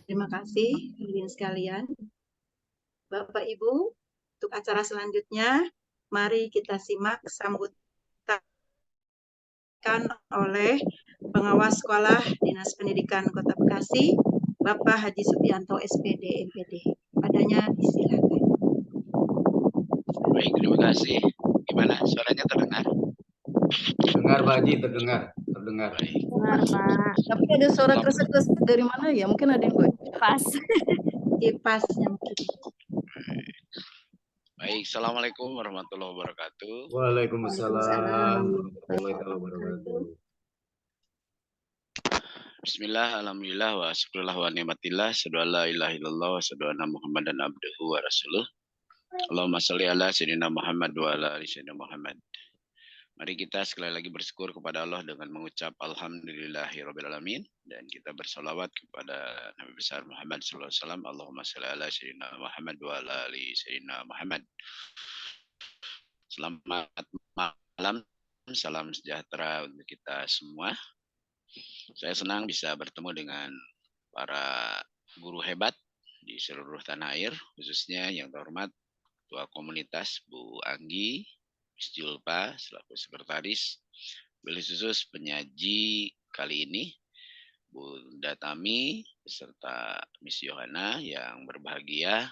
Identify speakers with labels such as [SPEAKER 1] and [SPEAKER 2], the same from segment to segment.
[SPEAKER 1] Terima kasih, hadirin sekalian. Bapak Ibu, untuk acara selanjutnya, mari kita simak sambutan oleh pengawas sekolah Dinas Pendidikan Kota Bekasi, Bapak Haji Supianto SPD MPD. Padanya disilakan.
[SPEAKER 2] Baik, terima kasih. Gimana? Suaranya terdengar?
[SPEAKER 3] Dengar, Pak Haji, terdengar.
[SPEAKER 2] Baik.
[SPEAKER 4] Dengar, Pak.
[SPEAKER 5] Tapi ada suara kresek-kresek dari mana ya? Mungkin ada yang
[SPEAKER 4] Pas.
[SPEAKER 1] Kipasnya mungkin.
[SPEAKER 2] Baik, Assalamualaikum warahmatullahi wabarakatuh.
[SPEAKER 3] Waalaikumsalam warahmatullahi wabarakatuh.
[SPEAKER 2] Bismillah, alhamdulillah, wa syukurillah wa ni'matillah, asyhadu an la ilaha illallah, wa asyhadu anna Muhammadan abduhu wa rasuluh. Allahumma sholli ala sayyidina Muhammad wa ala ali sayyidina Muhammad. Mari kita sekali lagi bersyukur kepada Allah dengan mengucap alhamdulillahirabbil alamin, dan kita bersalawat kepada Nabi besar Muhammad sallallahu alaihi wasallam. Allahumma sholli ala sayyidina Muhammad wa ala ali sayyidina Muhammad. Selamat malam, salam sejahtera untuk kita semua. Saya senang bisa bertemu dengan para guru hebat di seluruh tanah air, khususnya yang terhormat Ketua Komunitas Bu Anggi, Miss Julpa selaku sekretaris, Beli khusus penyaji kali ini, Bunda Tami beserta Miss Yohana yang berbahagia.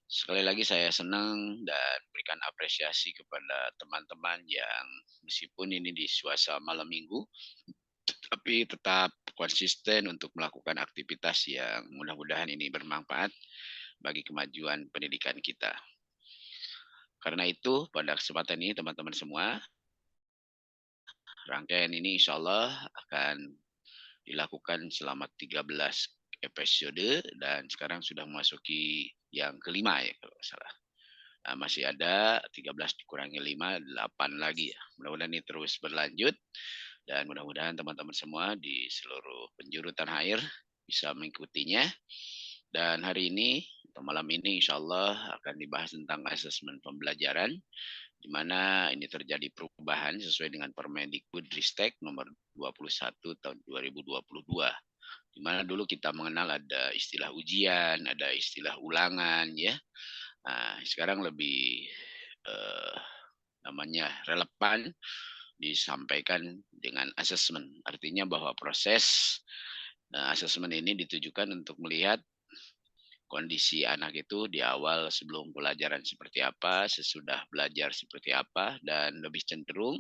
[SPEAKER 2] Sekali lagi saya senang dan berikan apresiasi kepada teman-teman yang meskipun ini di suasana malam minggu, tapi tetap konsisten untuk melakukan aktivitas yang mudah-mudahan ini bermanfaat bagi kemajuan pendidikan kita. Karena itu, pada kesempatan ini teman-teman semua, rangkaian ini insya Allah akan dilakukan selama 13 episode dan sekarang sudah memasuki yang kelima ya kalau nggak salah. Nah, masih ada 13 dikurangi 5, 8 lagi ya. Mudah-mudahan ini terus berlanjut dan mudah-mudahan teman-teman semua di seluruh penjuru tanah air bisa mengikutinya. Dan hari ini atau malam ini insya Allah akan dibahas tentang asesmen pembelajaran, di mana ini terjadi perubahan sesuai dengan Permendikbudristek nomor 21 tahun 2022. Di mana dulu kita mengenal ada istilah ujian, ada istilah ulangan, ya. Nah, sekarang lebih namanya relevan disampaikan dengan asesmen. Artinya bahwa proses asesmen ini ditujukan untuk melihat kondisi anak itu di awal sebelum pelajaran seperti apa, sesudah belajar seperti apa, dan lebih cenderung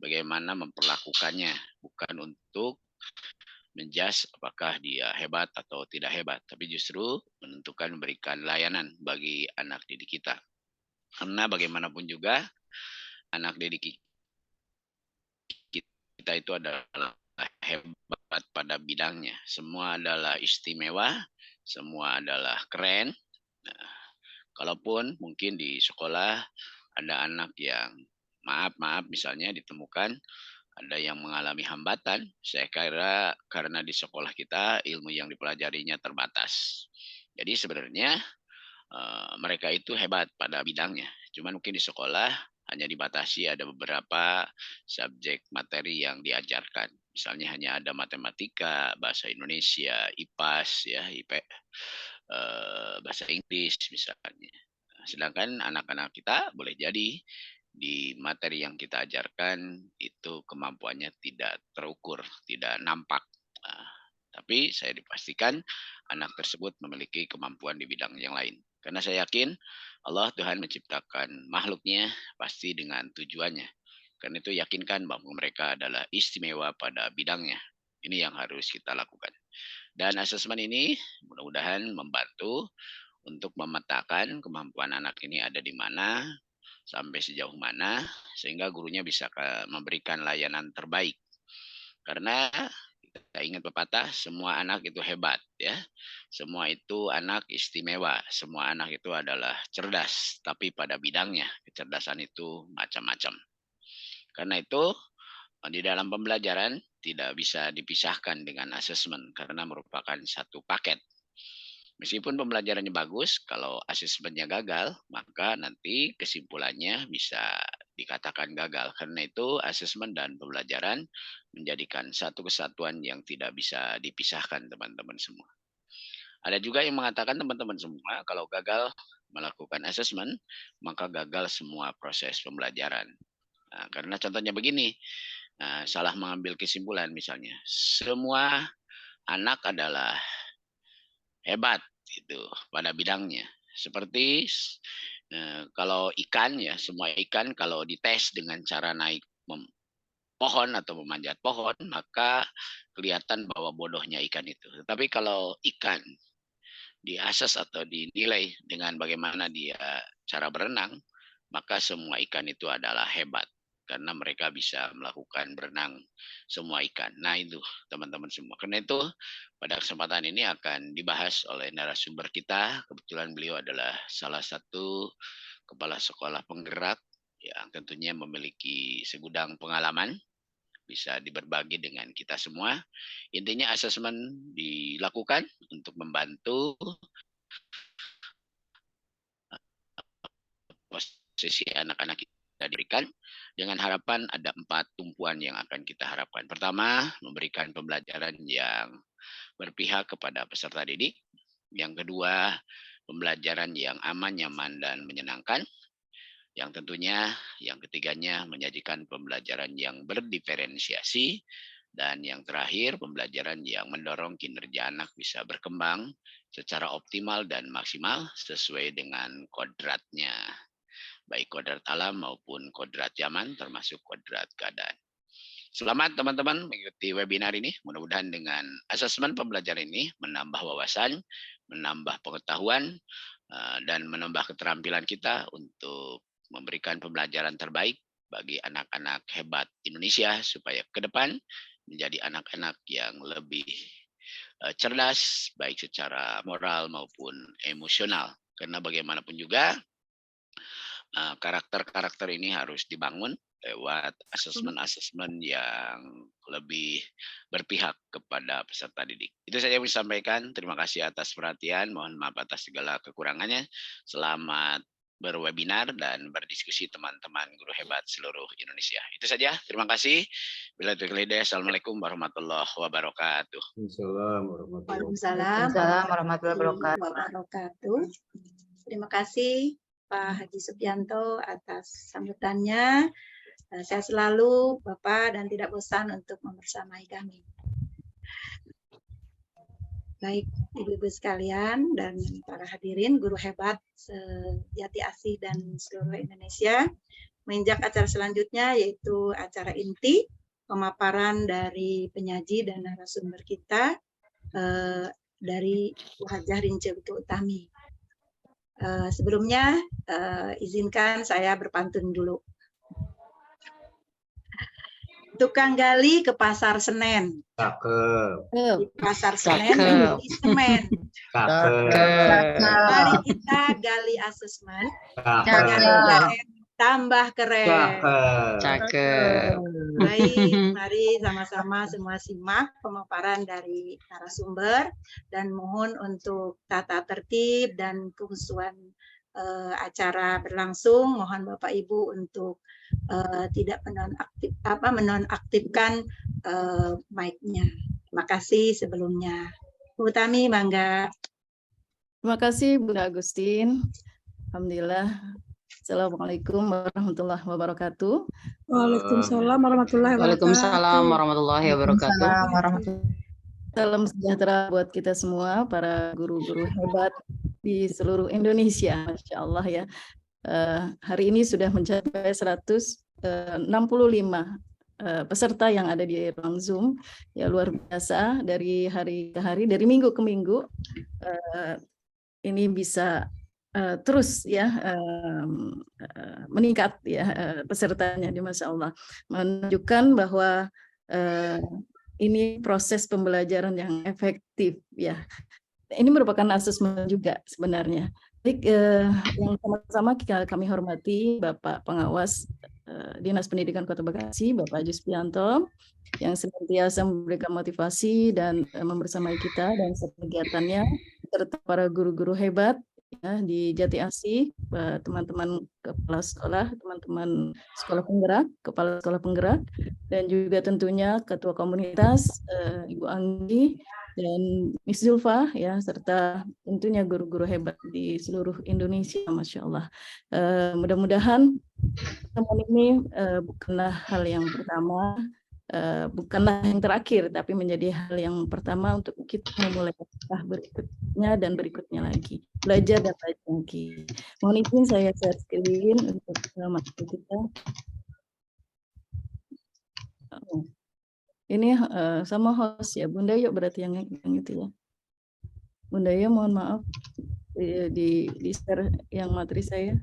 [SPEAKER 2] bagaimana memperlakukannya, bukan untuk menjudge apakah dia hebat atau tidak hebat, tapi justru menentukan memberikan layanan bagi anak didik kita. Karena bagaimanapun juga anak didik kita itu adalah hebat pada bidangnya. Semua adalah istimewa, semua adalah keren. Nah, kalaupun mungkin di sekolah ada anak yang maaf misalnya ditemukan ada yang mengalami hambatan, saya kira karena di sekolah kita ilmu yang dipelajarinya terbatas. Jadi sebenarnya mereka itu hebat pada bidangnya. Cuman mungkin di sekolah hanya dibatasi ada beberapa subjek materi yang diajarkan. Misalnya hanya ada matematika, bahasa Indonesia, IPAS, ya, bahasa Inggris misalnya. Sedangkan anak-anak kita boleh jadi di materi yang kita ajarkan itu kemampuannya tidak terukur, tidak nampak. Tapi saya dipastikan anak tersebut memiliki kemampuan di bidang yang lain. Karena saya yakin Allah Tuhan menciptakan makhluknya pasti dengan tujuannya. Karena itu yakinkan bahwa mereka adalah istimewa pada bidangnya. Ini yang harus kita lakukan. Dan asesmen ini mudah-mudahan membantu untuk memetakan kemampuan anak ini ada di mana, sampai sejauh mana, sehingga gurunya bisa memberikan layanan terbaik. Karena kita ingat pepatah, semua anak itu hebat ya. Semua itu anak istimewa, semua anak itu adalah cerdas, tapi pada bidangnya kecerdasan itu macam-macam. Karena itu di dalam pembelajaran tidak bisa dipisahkan dengan asesmen karena merupakan satu paket. Meskipun pembelajarannya bagus, kalau asesmennya gagal, maka nanti kesimpulannya bisa dikatakan gagal. Karena itu asesmen dan pembelajaran menjadikan satu kesatuan yang tidak bisa dipisahkan, teman-teman semua. Ada juga yang mengatakan teman-teman semua, kalau gagal melakukan asesmen, maka gagal semua proses pembelajaran. Nah, karena contohnya begini, salah mengambil kesimpulan misalnya, semua anak adalah hebat itu pada bidangnya. Seperti kalau ikan ya, semua ikan kalau dites dengan cara naik pohon atau memanjat pohon, maka kelihatan bahwa bodohnya ikan itu. Tetapi kalau ikan diasas atau dinilai dengan bagaimana dia cara berenang, maka semua ikan itu adalah hebat. Karena mereka bisa melakukan berenang semua ikan. Nah itu teman-teman semua. Karena itu pada kesempatan ini akan dibahas oleh narasumber kita. Kebetulan beliau adalah salah satu kepala sekolah penggerak yang tentunya memiliki segudang pengalaman. Bisa diberbagi dengan kita semua. Intinya asesmen dilakukan untuk membantu posisi anak-anak kita diberikan dengan harapan ada 4 tumpuan yang akan kita harapkan. Pertama, memberikan pembelajaran yang berpihak kepada peserta didik. Yang kedua, pembelajaran yang aman, nyaman, dan menyenangkan. Yang tentunya yang ketiganya menyajikan pembelajaran yang berdiferensiasi. Dan yang terakhir, pembelajaran yang mendorong kinerja anak bisa berkembang secara optimal dan maksimal sesuai dengan kodratnya. Baik kodrat alam maupun kodrat zaman, termasuk kodrat keadaan. Selamat teman-teman mengikuti webinar ini. Mudah-mudahan dengan asesmen pembelajaran ini menambah wawasan, menambah pengetahuan, dan menambah keterampilan kita untuk memberikan pembelajaran terbaik bagi anak-anak hebat Indonesia supaya ke depan menjadi anak-anak yang lebih cerdas, baik secara moral maupun emosional. Karena bagaimanapun juga, karakter-karakter ini harus dibangun lewat asesmen-asesmen yang lebih berpihak kepada peserta didik. Itu saja yang bisa disampaikan. Terima kasih atas perhatian. Mohon maaf atas segala kekurangannya. Selamat berwebinar dan berdiskusi teman-teman guru hebat seluruh Indonesia. Itu saja. Terima kasih. Bila terkelidah. Assalamualaikum warahmatullahi wabarakatuh.
[SPEAKER 1] Waalaikumsalam
[SPEAKER 5] warahmatullahi
[SPEAKER 1] wabarakatuh. Terima kasih Pak Haji Supianto atas sambutannya. Saya selalu Bapak dan tidak bosan untuk membersamai kami. Baik Ibu-ibu sekalian dan para hadirin guru hebat sejati asih dan seluruh Indonesia, menginjak acara selanjutnya yaitu acara inti pemaparan dari penyaji dan narasumber kita dari Hajah Rince Utami. Sebelumnya izinkan saya berpantun dulu. Tukang gali ke pasar Senen.
[SPEAKER 3] Cakep.
[SPEAKER 1] Di pasar Senen membeli semen.
[SPEAKER 3] Cakep.
[SPEAKER 1] Mari kita gali asesmen. Tambah keren.
[SPEAKER 3] Cakep.
[SPEAKER 1] Baik, mari sama-sama semua simak pemaparan dari narasumber dan mohon untuk tata tertib dan kehusuan acara berlangsung. Mohon Bapak Ibu untuk tidak menonaktifkan mic-nya. Terima kasih sebelumnya. Bu Tami, mangga.
[SPEAKER 5] Terima kasih Bunda Agustin. Alhamdulillah. Assalamualaikum warahmatullahi wabarakatuh.
[SPEAKER 4] Waalaikumsalam warahmatullahi wabarakatuh.
[SPEAKER 6] Waalaikumsalam warahmatullahi wabarakatuh.
[SPEAKER 5] Salam sejahtera buat kita semua, para guru-guru hebat di seluruh Indonesia. Masya Allah ya. Hari ini sudah mencapai 165 peserta yang ada di ruang Zoom. Ya luar biasa, dari hari ke hari, dari minggu ke minggu. Ini bisa terus ya meningkat ya pesertanya di Masya Allah, menunjukkan bahwa ini proses pembelajaran yang efektif ya. Ini merupakan asesmen juga sebenarnya. Baik, yang sama-sama kami hormati Bapak Pengawas Dinas Pendidikan Kota Bekasi, Bapak Juspianto, yang senantiasa memberikan motivasi dan membersamai kita dan kegiatannya, serta para guru-guru hebat ya, di Jati Asih, teman-teman kepala sekolah, teman-teman sekolah penggerak, kepala sekolah penggerak, dan juga tentunya ketua komunitas Ibu Anggi dan Miss Zulfa ya, serta tentunya guru-guru hebat di seluruh Indonesia, Masya Allah. Mudah-mudahan teman ini bukanlah hal yang pertama, bukanlah yang terakhir, tapi menjadi hal yang pertama untuk kita memulai langkah berikutnya dan berikutnya lagi, belajar dan belajar lagi. Mohon izin saya share screen untuk materi kita. Ini sama host ya, Bunda Yuk berarti yang itu ya. Bunda Yuk mohon maaf di share yang materi saya.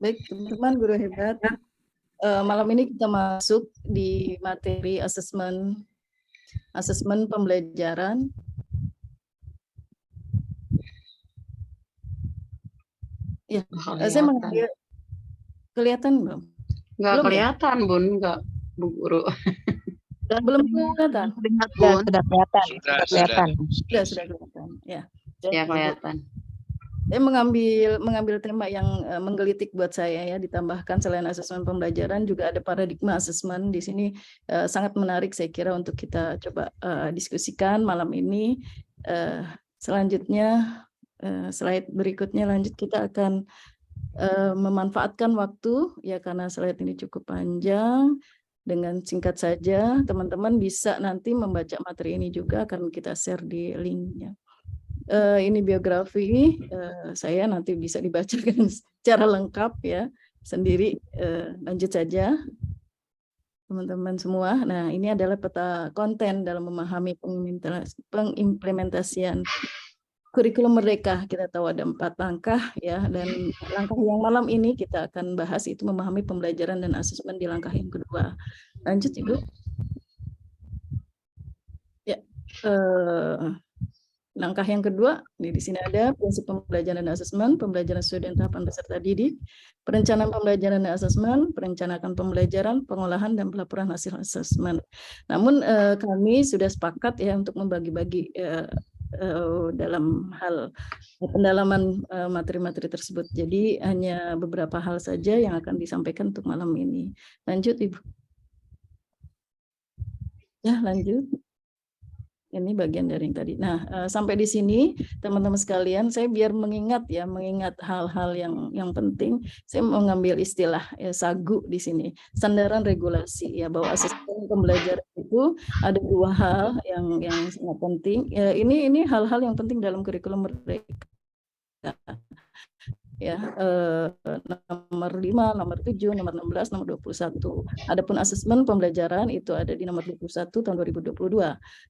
[SPEAKER 5] Baik, teman-teman guru hebat. Malam ini kita masuk di materi asesmen pembelajaran. Ya, saya mengambil kelihatan belum?
[SPEAKER 6] Nggak kelihatan, Bun, nggak, Bu Guru.
[SPEAKER 5] Belum kelihatan.
[SPEAKER 7] Sudah kelihatan.
[SPEAKER 2] Sudah kelihatan.
[SPEAKER 5] Sudah kelihatan. Ya.
[SPEAKER 6] Ya, kelihatan.
[SPEAKER 5] Saya mengambil tema yang menggelitik buat saya ya, ditambahkan selain asesmen pembelajaran juga ada paradigma asesmen di sini, sangat menarik saya kira untuk kita coba diskusikan malam ini. Selanjutnya slide berikutnya lanjut kita akan memanfaatkan waktu ya, karena slide ini cukup panjang. Dengan singkat saja teman-teman bisa nanti membaca materi ini juga akan kita share di linknya. Ini biografi saya, nanti bisa dibacakan secara lengkap ya sendiri. Lanjut saja teman-teman semua. Nah, ini adalah peta konten dalam memahami pengimplementasian kurikulum Merdeka. Kita tahu ada 4 langkah ya, dan langkah yang malam ini kita akan bahas itu memahami pembelajaran dan asesmen di langkah yang kedua. Lanjut Ibu. Ya. Langkah yang kedua, di sini ada prinsip pembelajaran dan asesmen, pembelajaran sesuai dengan tahapan peserta didik, perencanaan pembelajaran dan asesmen, perencanaan pembelajaran, pengolahan dan pelaporan hasil asesmen. Namun kami sudah sepakat ya untuk membagi-bagi dalam hal pendalaman materi-materi tersebut. Jadi hanya beberapa hal saja yang akan disampaikan untuk malam ini. Lanjut Ibu. Ya, lanjut. Ini bagian dari yang tadi. Nah, sampai di sini teman-teman sekalian, saya biar mengingat hal-hal yang penting, saya mengambil istilah ya, SAGU di sini, sandaran regulasi ya, bahwa asesmen pembelajaran itu ada 2 hal yang sangat penting. Ya, ini hal-hal yang penting dalam kurikulum Merdeka. Ya, nomor 5, nomor 7, nomor 16, nomor 21. Adapun asesmen pembelajaran itu ada di nomor 21 tahun 2022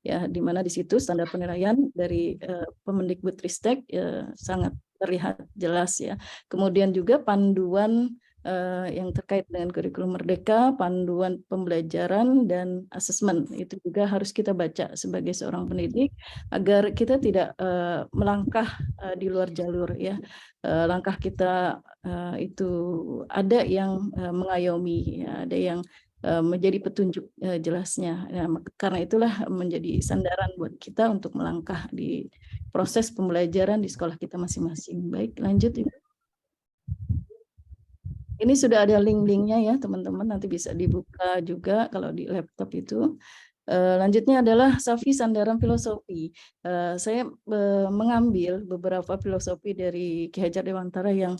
[SPEAKER 5] ya, di mana di situ standar penilaian dari Kemendikbudristek sangat terlihat jelas ya. Kemudian juga panduan yang terkait dengan kurikulum Merdeka, panduan pembelajaran dan asesmen itu juga harus kita baca sebagai seorang pendidik agar kita tidak melangkah di luar jalur ya. Langkah kita itu ada yang mengayomi, ya, ada yang menjadi petunjuk jelasnya. Ya, karena itulah menjadi sandaran buat kita untuk melangkah di proses pembelajaran di sekolah kita masing-masing. Baik, lanjut Ibu. Ini sudah ada link-linknya ya teman-teman, nanti bisa dibuka juga kalau di laptop itu. Lanjutnya adalah Safi Sandaran Filosofi. Saya mengambil beberapa filosofi dari Ki Hajar Dewantara yang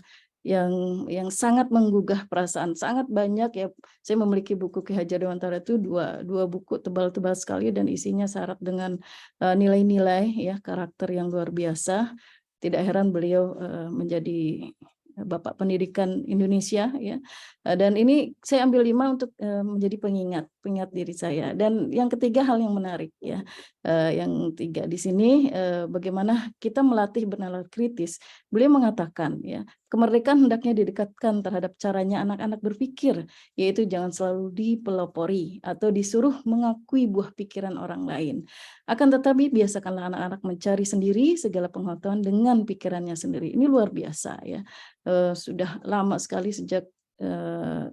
[SPEAKER 5] sangat menggugah perasaan, sangat banyak ya. Saya memiliki buku Ki Hajar Dewantara itu dua buku tebal-tebal sekali dan isinya syarat dengan nilai-nilai ya, karakter yang luar biasa. Tidak heran beliau menjadi Bapak Pendidikan Indonesia ya. Dan ini saya ambil 5 untuk menjadi pengingat diri saya. Dan yang ketiga hal yang menarik ya. Yang 3 di sini bagaimana kita melatih bernalar kritis. Beliau mengatakan ya, kemerdekaan hendaknya didekatkan terhadap caranya anak-anak berpikir, yaitu jangan selalu dipelopori atau disuruh mengakui buah pikiran orang lain. Akan tetapi biasakanlah anak-anak mencari sendiri segala pengetahuan dengan pikirannya sendiri. Ini luar biasa ya. Sudah lama sekali sejak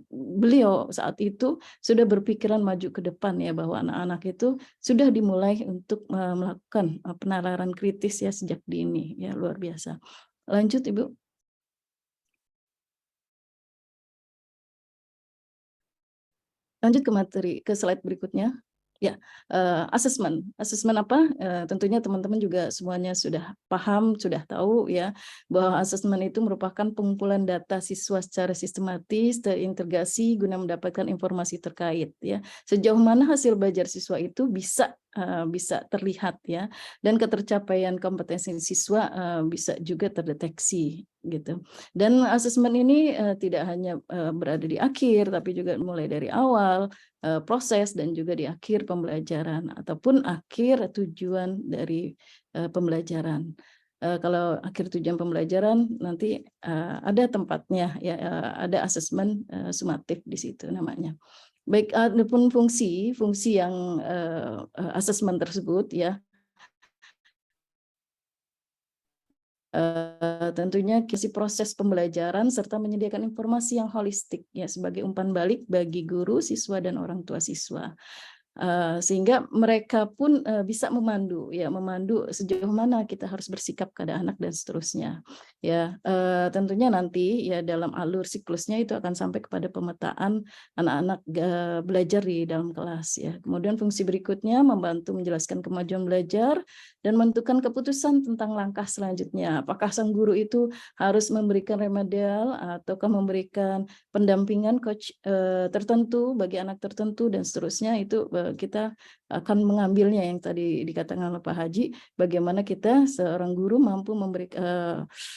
[SPEAKER 5] beliau saat itu sudah berpikiran maju ke depan ya, bahwa anak-anak itu sudah dimulai untuk melakukan penalaran kritis ya sejak dini ya, luar biasa. Lanjut Ibu. Lanjut ke materi, ke slide berikutnya. Ya, asesmen apa? Tentunya teman-teman juga semuanya sudah paham, sudah tahu ya, bahwa asesmen itu merupakan pengumpulan data siswa secara sistematis, terintegrasi guna mendapatkan informasi terkait ya. Sejauh mana hasil belajar siswa itu bisa terlihat ya, dan ketercapaian kompetensi siswa bisa juga terdeteksi gitu. Dan asesmen ini tidak hanya berada di akhir, tapi juga mulai dari awal proses dan juga di akhir pembelajaran ataupun akhir tujuan dari pembelajaran. Kalau akhir tujuan pembelajaran nanti ada tempatnya ya, ada asesmen sumatif di situ namanya. Baik, adapun fungsi yang asesmen tersebut ya, tentunya kisi proses pembelajaran serta menyediakan informasi yang holistik ya, sebagai umpan balik bagi guru, siswa dan orang tua siswa. Sehingga mereka pun bisa memandu sejauh mana kita harus bersikap kepada anak dan seterusnya ya. Tentunya nanti ya dalam alur siklusnya itu akan sampai kepada pemetaan anak-anak belajar di dalam kelas ya. Kemudian fungsi berikutnya membantu menjelaskan kemajuan belajar dan menentukan keputusan tentang langkah selanjutnya. Apakah sang guru itu harus memberikan remedial ataukah memberikan pendampingan coach tertentu bagi anak tertentu dan seterusnya. Itu kita akan mengambilnya yang tadi dikatakan oleh Pak Haji, bagaimana kita seorang guru mampu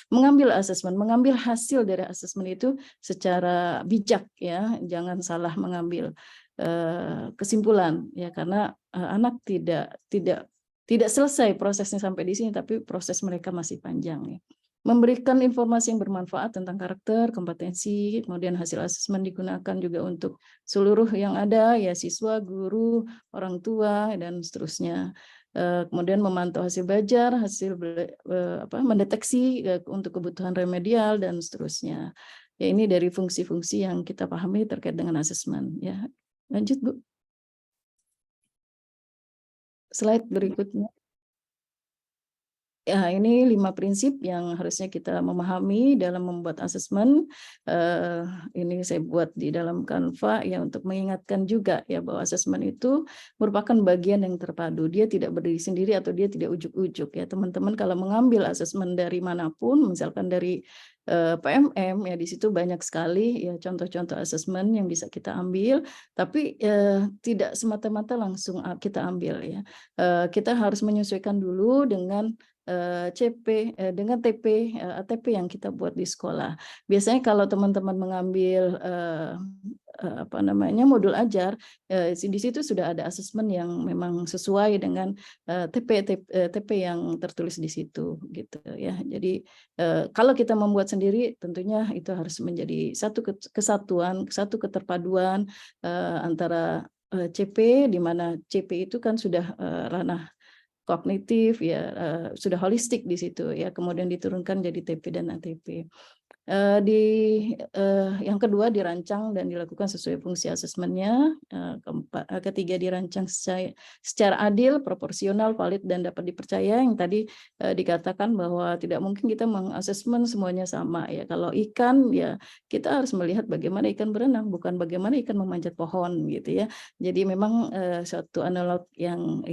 [SPEAKER 5] mengambil asesmen, mengambil hasil dari asesmen itu secara bijak ya, jangan salah mengambil kesimpulan ya, karena anak tidak selesai prosesnya sampai di sini, tapi proses mereka masih panjang ya. Memberikan informasi yang bermanfaat tentang karakter, kompetensi, kemudian hasil asesmen digunakan juga untuk seluruh yang ada ya, siswa, guru, orang tua dan seterusnya. Kemudian memantau hasil belajar, mendeteksi untuk kebutuhan remedial dan seterusnya. Ya, ini dari fungsi-fungsi yang kita pahami terkait dengan asesmen ya. Lanjut Bu. Slide berikutnya. Ya, ini 5 prinsip yang harusnya kita memahami dalam membuat asesmen. Ini saya buat di dalam Canva ya, untuk mengingatkan juga ya bahwa asesmen itu merupakan bagian yang terpadu. Dia tidak berdiri sendiri atau dia tidak ujuk-ujuk ya. Teman-teman kalau mengambil asesmen dari manapun, misalkan dari PMM ya, di situ banyak sekali ya contoh-contoh asesmen yang bisa kita ambil, tapi tidak semata-mata langsung kita ambil ya. Kita harus menyesuaikan dulu dengan dengan ATP yang kita buat di sekolah. Biasanya kalau teman-teman mengambil modul ajar, di situ sudah ada asesmen yang memang sesuai dengan TP yang tertulis di situ gitu ya. Jadi kalau kita membuat sendiri, tentunya itu harus menjadi satu kesatuan, satu keterpaduan antara CP, di mana CP itu kan sudah ranah kognitif ya, sudah holistik di situ ya, kemudian diturunkan jadi TP dan ATP. Yang kedua dirancang dan dilakukan sesuai fungsi asesmennya. Ketiga dirancang secara adil, proporsional, valid dan dapat dipercaya. Yang tadi dikatakan bahwa tidak mungkin kita mengasesmen semuanya sama ya. Kalau ikan ya kita harus melihat bagaimana ikan berenang, bukan bagaimana ikan memanjat pohon gitu ya. Jadi memang suatu analog yang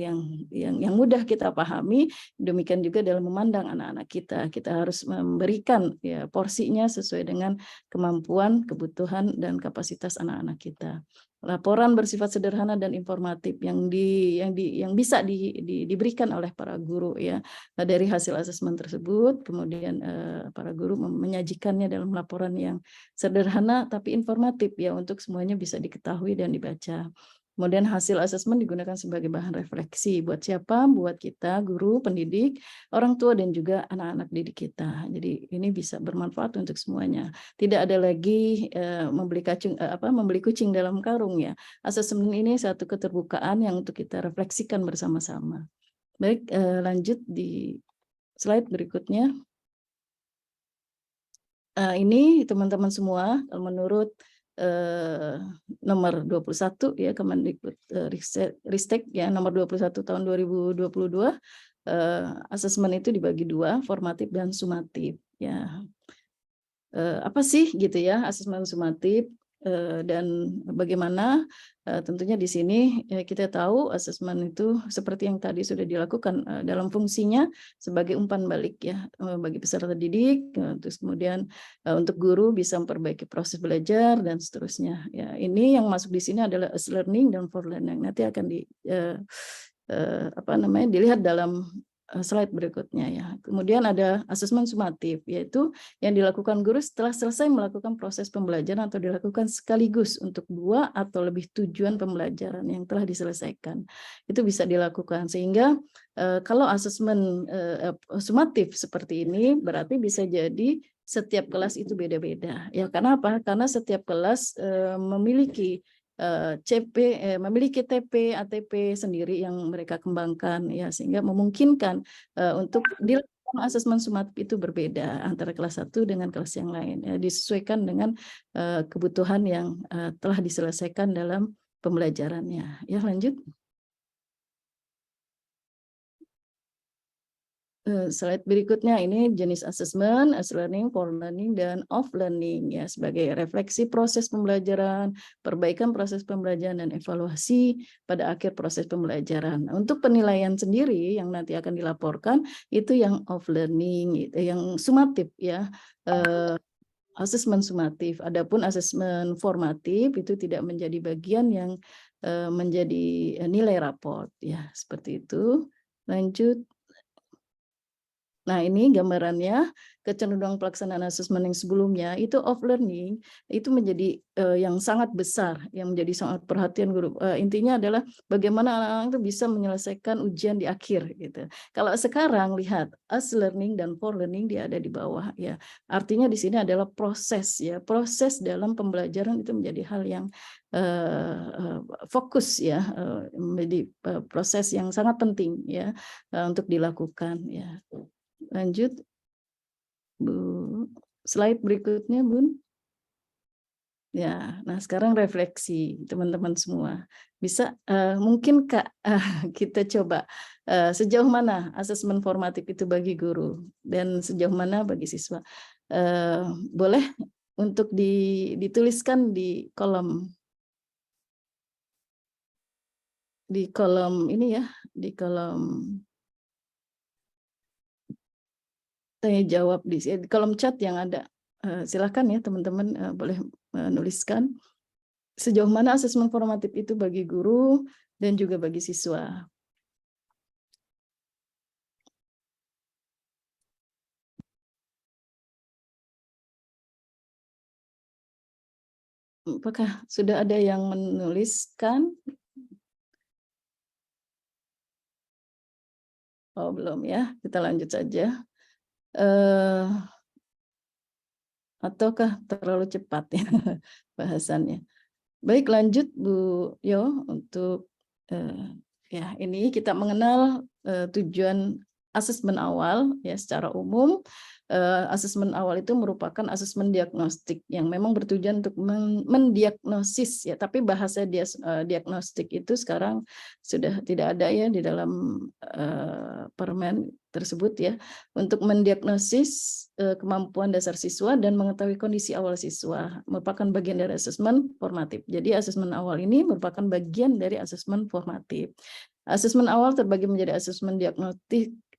[SPEAKER 5] mudah kita pahami. Demikian juga dalam memandang anak-anak kita harus memberikan ya porsinya sesuai dengan kemampuan, kebutuhan, dan kapasitas anak-anak kita. laporan bersifat sederhana dan informatif yang bisa diberikan oleh para guru ya. Nah, dari hasil asesmen tersebut kemudian para guru menyajikannya dalam laporan yang sederhana tapi informatif ya, untuk semuanya bisa diketahui dan dibaca. Kemudian hasil asesmen digunakan sebagai bahan refleksi buat siapa? Buat kita, guru, pendidik, orang tua, dan juga anak-anak didik kita. Jadi ini bisa bermanfaat untuk semuanya. Tidak ada lagi membeli kucing dalam karung ya. Asesmen ini satu keterbukaan yang untuk kita refleksikan bersama-sama. Baik, lanjut di slide berikutnya. Ini teman-teman semua, menurut nomor 21 ya Kemendikbud Ristek ya, nomor 21 tahun 2022, asesmen itu dibagi dua, formatif dan sumatif ya. Apa sih gitu ya asesmen sumatif dan bagaimana? Tentunya di sini kita tahu asesmen itu seperti yang tadi sudah dilakukan dalam fungsinya sebagai umpan balik ya bagi peserta didik, terus kemudian untuk guru bisa memperbaiki proses belajar dan seterusnya ya. Ini yang masuk di sini adalah as learning dan for learning. Nanti akan dilihat dalam slide berikutnya ya. Kemudian ada asesmen sumatif, yaitu yang dilakukan guru setelah selesai melakukan proses pembelajaran atau dilakukan sekaligus untuk dua atau lebih tujuan pembelajaran yang telah diselesaikan. Itu bisa dilakukan, sehingga kalau asesmen sumatif seperti ini berarti bisa jadi setiap kelas itu beda-beda. Ya, karena apa? Karena setiap kelas memiliki memiliki TP, ATP sendiri yang mereka kembangkan ya, sehingga memungkinkan untuk dilakukan asesmen sumatif itu berbeda antara kelas 1 dengan kelas yang lain ya, disesuaikan dengan kebutuhan yang telah diselesaikan dalam pembelajarannya. Ya, lanjut. Slide berikutnya ini jenis asesmen, as learning, for learning, dan off learning ya, sebagai refleksi proses pembelajaran, perbaikan proses pembelajaran, dan evaluasi pada akhir proses pembelajaran. Untuk penilaian sendiri yang nanti akan dilaporkan itu yang off learning, yang sumatif ya, asesmen sumatif. Adapun asesmen formatif itu tidak menjadi bagian yang menjadi nilai raport ya, seperti itu. Lanjut. Nah, ini gambarannya, kecenderungan pelaksanaan asesmen yang sebelumnya itu off learning itu menjadi yang sangat besar, yang menjadi sangat perhatian guru. Intinya adalah bagaimana anak-anak itu bisa menyelesaikan ujian di akhir gitu. Kalau sekarang lihat as learning dan for learning dia ada di bawah ya. Artinya di sini adalah proses ya, proses dalam pembelajaran itu menjadi hal yang fokus ya, menjadi proses yang sangat penting ya untuk dilakukan ya. Lanjut, Bu. Slide berikutnya, Bun. Ya, nah sekarang refleksi teman-teman semua. Bisa mungkin Kak kita coba sejauh mana asesmen formatif itu bagi guru dan sejauh mana bagi siswa. Boleh untuk dituliskan di kolom ini ya, di kolom tanya jawab di kolom chat yang ada. Silakan ya teman-teman boleh menuliskan sejauh mana asesmen formatif itu bagi guru dan juga bagi siswa. Apakah sudah ada yang menuliskan? Oh, belum ya. Kita lanjut saja. Ataukah terlalu cepat ya bahasannya? Baik, lanjut Bu Yo untuk ya ini kita mengenal tujuan asesmen awal ya secara umum. Asesmen awal itu merupakan asesmen diagnostik yang memang bertujuan untuk mendiagnosis ya, tapi bahasa diagnostik itu sekarang sudah tidak ada ya di dalam permen tersebut ya, untuk mendiagnosis kemampuan dasar siswa dan mengetahui kondisi awal siswa, merupakan bagian dari asesmen formatif. Jadi asesmen awal ini merupakan bagian dari asesmen formatif. Asesmen awal terbagi menjadi asesmen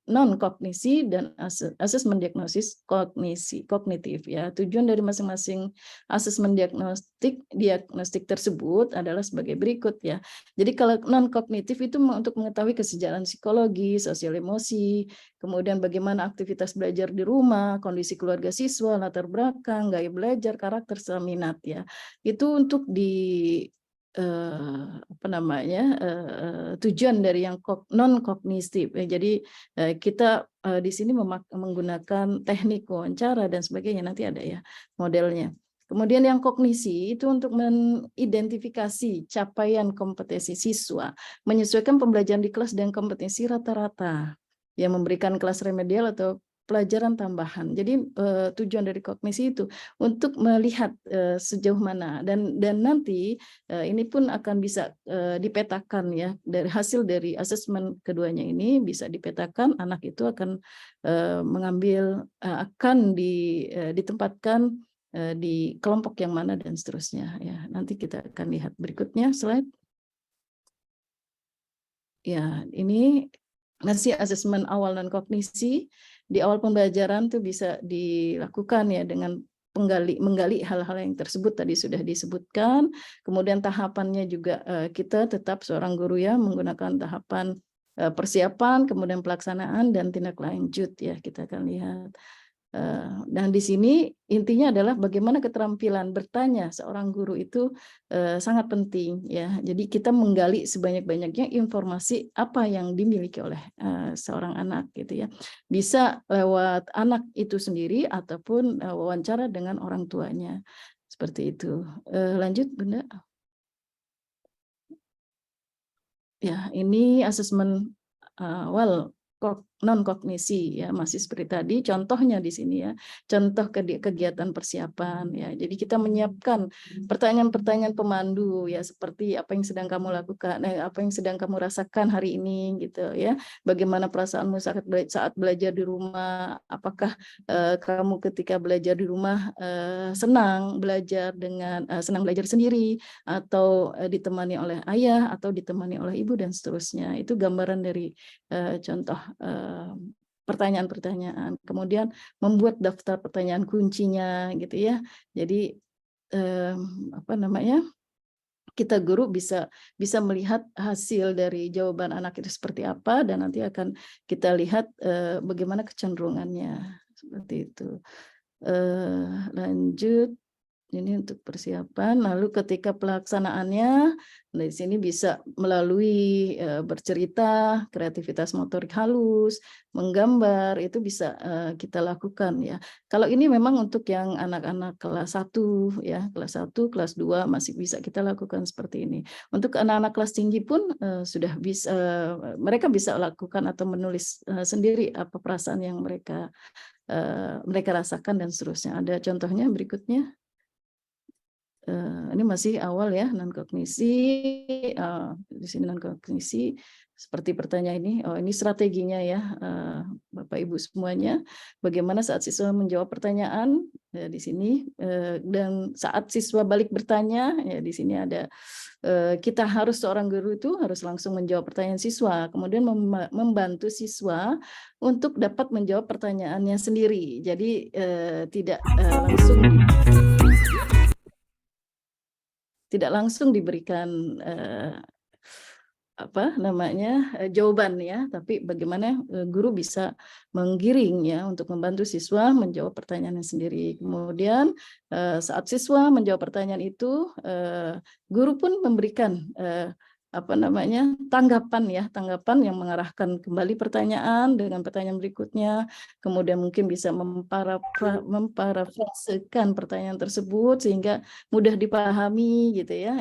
[SPEAKER 5] non kognisi dan asesmen diagnosis kognitif ya. Tujuan dari masing-masing asesmen diagnostik tersebut adalah sebagai berikut ya. Jadi kalau non kognitif itu untuk mengetahui kesejahteraan psikologi, sosial emosi, kemudian bagaimana aktivitas belajar di rumah, kondisi keluarga siswa, latar belakang, gaya belajar, karakter, minat ya. Itu untuk tujuan dari yang non kognitif ya. Jadi kita di sini menggunakan teknik wawancara dan sebagainya, nanti ada ya modelnya. Kemudian yang kognisi itu untuk mengidentifikasi capaian kompetensi siswa, menyesuaikan pembelajaran di kelas dengan kompetensi rata-rata, yang memberikan kelas remedial atau pelajaran tambahan. Jadi tujuan dari kognisi itu untuk melihat sejauh mana dan nanti ini pun akan bisa dipetakan ya, dari hasil dari asesmen keduanya ini bisa dipetakan, anak itu akan akan ditempatkan di kelompok yang mana dan seterusnya ya. Nanti kita akan lihat berikutnya slide. Ya, ini masih asesmen awal non kognisi. Di awal pembelajaran tuh bisa dilakukan ya dengan menggali hal-hal yang tersebut tadi sudah disebutkan. Kemudian tahapannya juga kita tetap seorang guru ya menggunakan tahapan persiapan, kemudian pelaksanaan dan tindak lanjut ya, kita akan lihat. Dan di sini intinya adalah bagaimana keterampilan bertanya seorang guru itu sangat penting ya. Jadi kita menggali sebanyak-banyaknya informasi apa yang dimiliki oleh seorang anak gitu ya. Bisa lewat anak itu sendiri ataupun wawancara dengan orang tuanya. Seperti itu. Lanjut Bunda. Ya, ini asesmen awal non kognisi ya, masih seperti tadi contohnya di sini ya, contoh kegiatan persiapan ya. Jadi kita menyiapkan pertanyaan-pertanyaan pemandu ya, seperti apa yang sedang kamu lakukan, apa yang sedang kamu rasakan hari ini gitu ya. Bagaimana perasaanmu saat belajar di rumah? Apakah kamu ketika belajar di rumah senang belajar sendiri atau ditemani oleh ayah atau ditemani oleh ibu dan seterusnya. Itu gambaran dari contoh pertanyaan-pertanyaan. Kemudian membuat daftar pertanyaan kuncinya gitu ya. Jadi kita guru bisa melihat hasil dari jawaban anak itu seperti apa dan nanti akan kita lihat bagaimana kecenderungannya seperti itu. Lanjut. Ini untuk persiapan, lalu ketika pelaksanaannya, di sini bisa melalui bercerita, kreativitas motorik halus, menggambar, itu bisa kita lakukan ya. Kalau ini memang untuk yang anak-anak kelas 1 ya, kelas 1, kelas 2 masih bisa kita lakukan seperti ini. Untuk anak-anak kelas tinggi pun sudah bisa, mereka bisa lakukan atau menulis sendiri apa perasaan yang mereka rasakan dan seterusnya. Ada contohnya berikutnya. Ini masih awal ya, non kognisi. Di sini non kognisi seperti pertanyaan ini. Oh, ini strateginya ya, Bapak Ibu semuanya. Bagaimana saat siswa menjawab pertanyaan di sini dan saat siswa balik bertanya ya, di sini ada kita harus seorang guru itu harus langsung menjawab pertanyaan siswa, kemudian membantu siswa untuk dapat menjawab pertanyaannya sendiri. Jadi tidak langsung diberikan jawaban ya, tapi bagaimana guru bisa menggiring ya untuk membantu siswa menjawab pertanyaannya sendiri. Kemudian saat siswa menjawab pertanyaan itu, guru pun memberikan tanggapan yang mengarahkan kembali pertanyaan dengan pertanyaan berikutnya, kemudian mungkin bisa memparafrasekan pertanyaan tersebut sehingga mudah dipahami gitu ya.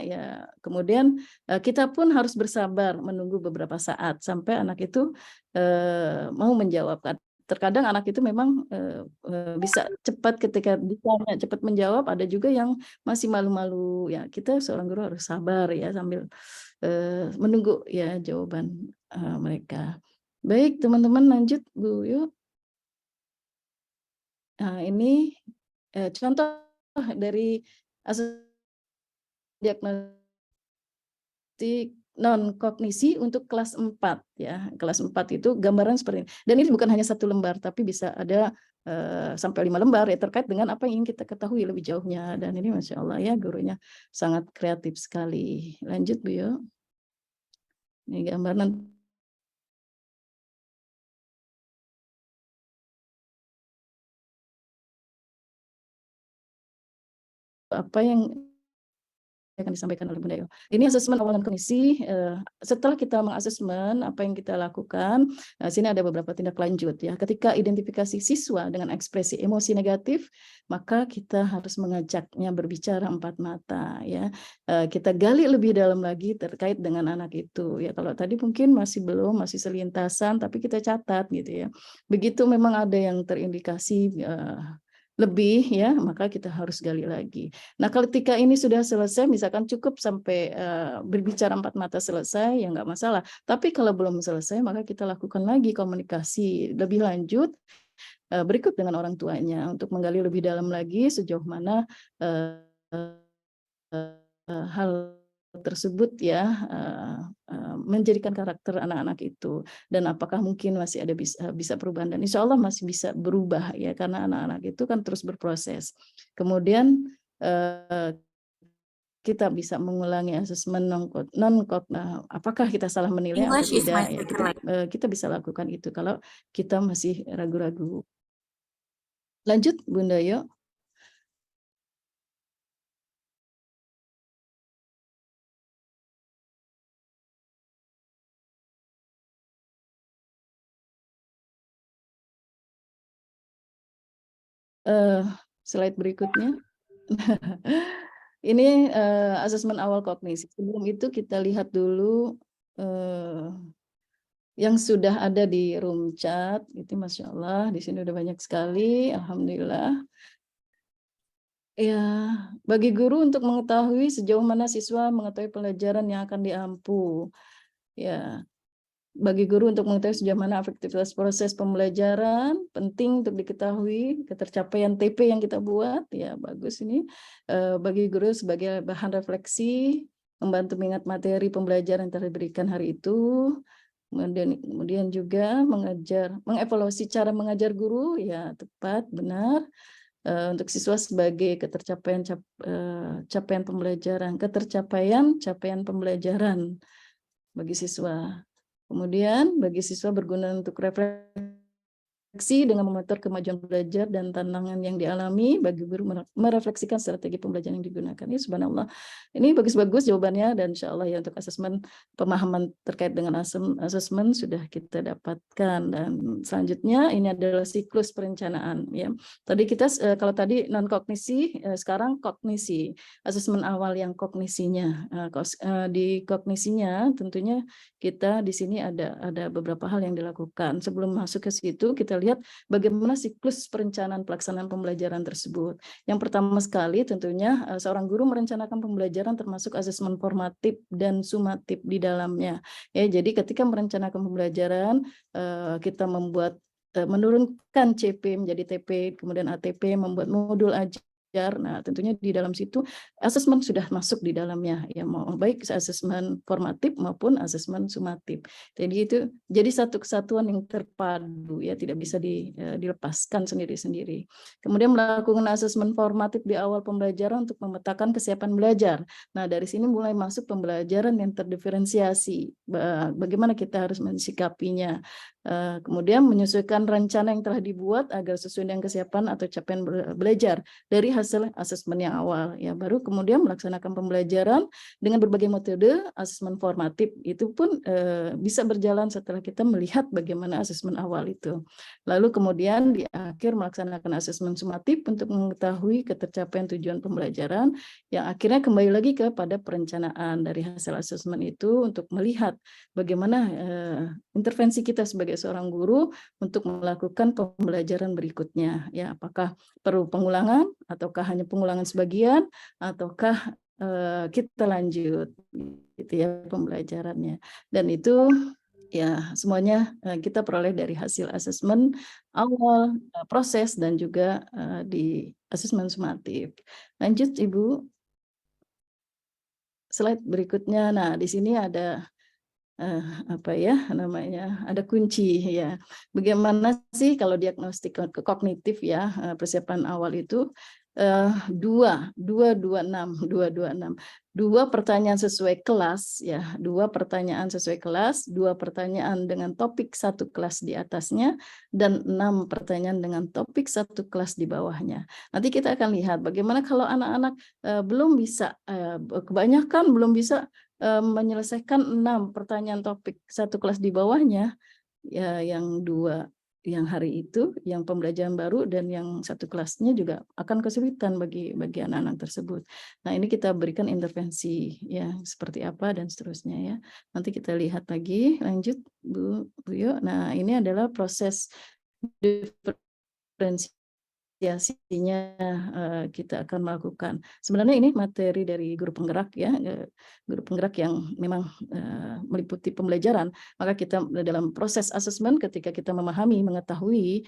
[SPEAKER 5] Kemudian kita pun harus bersabar menunggu beberapa saat sampai anak itu mau menjawab. Terkadang anak itu memang bisa cepat ketika ditanya cepat menjawab, ada juga yang masih malu-malu ya. Kita seorang guru harus sabar ya sambil menunggu ya jawaban mereka. Baik teman-teman, lanjut Bu yuk. Nah, ini contoh dari asesmen diagnostik non kognisi untuk kelas 4 ya. Kelas 4 itu gambaran seperti ini. Dan ini bukan hanya satu lembar tapi bisa ada sampai 5 lembar ya terkait dengan apa yang ingin kita ketahui lebih jauhnya. Dan ini Masya Allah ya gurunya sangat kreatif sekali. Lanjut Bu Yo. Ini gambaran apa yang akan disampaikan oleh Bunda Yo. Ini asesmen awal dan kondisi. Setelah kita mengasesmen apa yang kita lakukan, sini ada beberapa tindak lanjut ya. Ketika identifikasi siswa dengan ekspresi emosi negatif, maka kita harus mengajaknya berbicara empat mata ya. Kita gali lebih dalam lagi terkait dengan anak itu ya. Kalau tadi mungkin masih belum, masih selintasan, tapi kita catat gitu ya. Begitu memang ada yang terindikasi lebih ya, maka kita harus gali lagi. Nah, ketika ini sudah selesai, misalkan cukup sampai berbicara empat mata selesai, ya nggak masalah. Tapi kalau belum selesai, maka kita lakukan lagi komunikasi lebih lanjut berikut dengan orang tuanya untuk menggali lebih dalam lagi sejauh mana hal tersebut ya menjadikan karakter anak-anak itu, dan apakah mungkin masih ada bisa perubahan, dan insya Allah masih bisa berubah ya karena anak-anak itu kan terus berproses. Kemudian kita bisa mengulangi asesmen apakah kita salah menilai atau tidak ya, kita bisa lakukan itu kalau kita masih ragu-ragu. Lanjut Bunda Yo. Slide berikutnya. Ini asesmen awal kognisi. Sebelum itu kita lihat dulu yang sudah ada di room chat. Itu Masya Allah, di sini udah banyak sekali. Alhamdulillah. Ya, bagi guru untuk mengetahui sejauh mana siswa mengetahui pelajaran yang akan diampu. Ya, bagi guru untuk mengetahui sejauh mana efektivitas proses pembelajaran penting untuk diketahui ketercapaian TP yang kita buat ya, bagus ini bagi guru sebagai bahan refleksi, membantu mengingat materi pembelajaran yang telah diberikan hari itu, kemudian juga mengevaluasi cara mengajar guru ya tepat benar untuk siswa sebagai capaian pembelajaran, capaian pembelajaran bagi siswa. Kemudian bagi siswa berguna untuk refleksi dengan memonitor kemajuan belajar dan tantangan yang dialami, bagi guru merefleksikan strategi pembelajaran yang digunakan. Ini subhanallah. Ini bagus-bagus jawabannya, dan insya Allah ya untuk asesmen pemahaman terkait dengan asesmen sudah kita dapatkan. Dan selanjutnya ini adalah siklus perencanaan ya. Tadi kita kalau tadi non kognisi, sekarang kognisi. Asesmen awal yang kognisinya. Di kognisinya tentunya kita di sini ada beberapa hal yang dilakukan. Sebelum masuk ke situ, kita lihat bagaimana siklus perencanaan pelaksanaan pembelajaran tersebut. Yang pertama sekali tentunya seorang guru merencanakan pembelajaran termasuk asesmen formatif dan sumatif di dalamnya. Ya, jadi ketika merencanakan pembelajaran, kita menurunkan CP menjadi TP, kemudian ATP, membuat modul ajar. Nah, tentunya di dalam situ asesmen sudah masuk di dalamnya ya, mau baik asesmen formatif maupun asesmen sumatif. Jadi itu jadi satu kesatuan yang terpadu ya, tidak bisa dilepaskan sendiri-sendiri. Kemudian melakukan asesmen formatif di awal pembelajaran untuk memetakan kesiapan belajar. Nah, dari sini mulai masuk pembelajaran yang terdiferensiasi. Bagaimana kita harus mensikapinya. Kemudian menyesuaikan rencana yang telah dibuat agar sesuai dengan kesiapan atau capaian belajar dari hasil asesmen yang awal ya, baru kemudian melaksanakan pembelajaran dengan berbagai metode asesmen formatif. Itu pun bisa berjalan setelah kita melihat bagaimana asesmen awal itu. Lalu kemudian di akhir melaksanakan asesmen sumatif untuk mengetahui ketercapaian tujuan pembelajaran, yang akhirnya kembali lagi kepada perencanaan dari hasil asesmen itu untuk melihat bagaimana intervensi kita sebagai seorang guru untuk melakukan pembelajaran berikutnya ya, apakah perlu pengulangan ataukah hanya pengulangan sebagian, ataukah kita lanjut gitu ya pembelajarannya. Dan itu ya semuanya kita peroleh dari hasil asesmen awal, proses, dan juga di asesmen sumatif. Lanjut Ibu. slide berikutnya. Nah, di sini ada apa ya namanya, ada kunci ya. Bagaimana sih kalau diagnostik kognitif ya, persiapan awal itu 226 dua pertanyaan sesuai kelas ya, 2 pertanyaan sesuai kelas, 2 pertanyaan dengan topik satu kelas di atasnya, dan 6 pertanyaan dengan topik satu kelas di bawahnya. Nanti kita akan lihat bagaimana kalau anak-anak belum bisa, kebanyakan belum bisa menyelesaikan 6 pertanyaan topik satu kelas di bawahnya, ya yang 2 yang hari itu, yang pembelajaran baru, dan yang satu kelasnya juga akan kesulitan bagi anak-anak tersebut. Nah, ini kita berikan intervensi ya seperti apa dan seterusnya ya. Nanti kita lihat lagi, lanjut Bu Yo. Nah, ini adalah proses diferensiasinya kita akan melakukan. Sebenarnya ini materi dari guru penggerak ya, guru penggerak yang memang meliputi pembelajaran. Maka kita dalam proses asesmen ketika kita memahami, mengetahui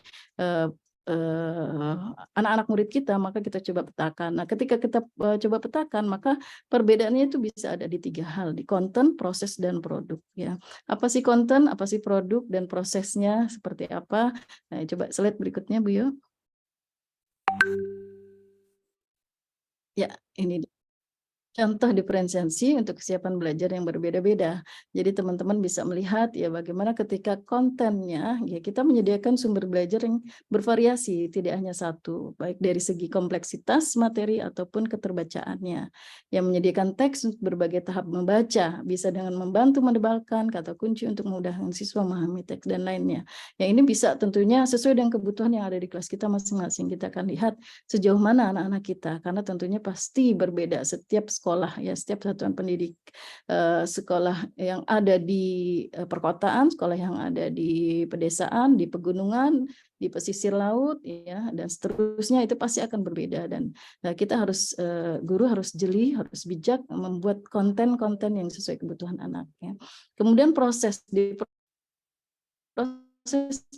[SPEAKER 5] anak-anak murid kita, maka kita coba petakan. Nah, ketika kita coba petakan, maka perbedaannya itu bisa ada di 3 hal, di konten, proses, dan produk ya. Apa sih konten, apa sih produk, dan prosesnya seperti apa? Nah, coba slide berikutnya Bu Yo. Ya, ini contoh diferensiasi untuk kesiapan belajar yang berbeda-beda. Jadi teman-teman bisa melihat ya bagaimana ketika kontennya ya kita menyediakan sumber belajar yang bervariasi, tidak hanya satu, baik dari segi kompleksitas materi ataupun keterbacaannya. Yang menyediakan teks untuk berbagai tahap membaca, bisa dengan membantu mendebalkan kata kunci untuk memudahkan siswa memahami teks dan lainnya. Ya, ini bisa tentunya sesuai dengan kebutuhan yang ada di kelas kita masing-masing. Kita akan lihat sejauh mana anak-anak kita, karena tentunya pasti berbeda setiap sekolah ya, setiap satuan pendidik, sekolah yang ada di perkotaan, sekolah yang ada di pedesaan, di pegunungan, di pesisir laut ya, dan seterusnya, itu pasti akan berbeda. Dan kita harus, guru harus jeli, harus bijak membuat konten-konten yang sesuai kebutuhan anak ya. Kemudian proses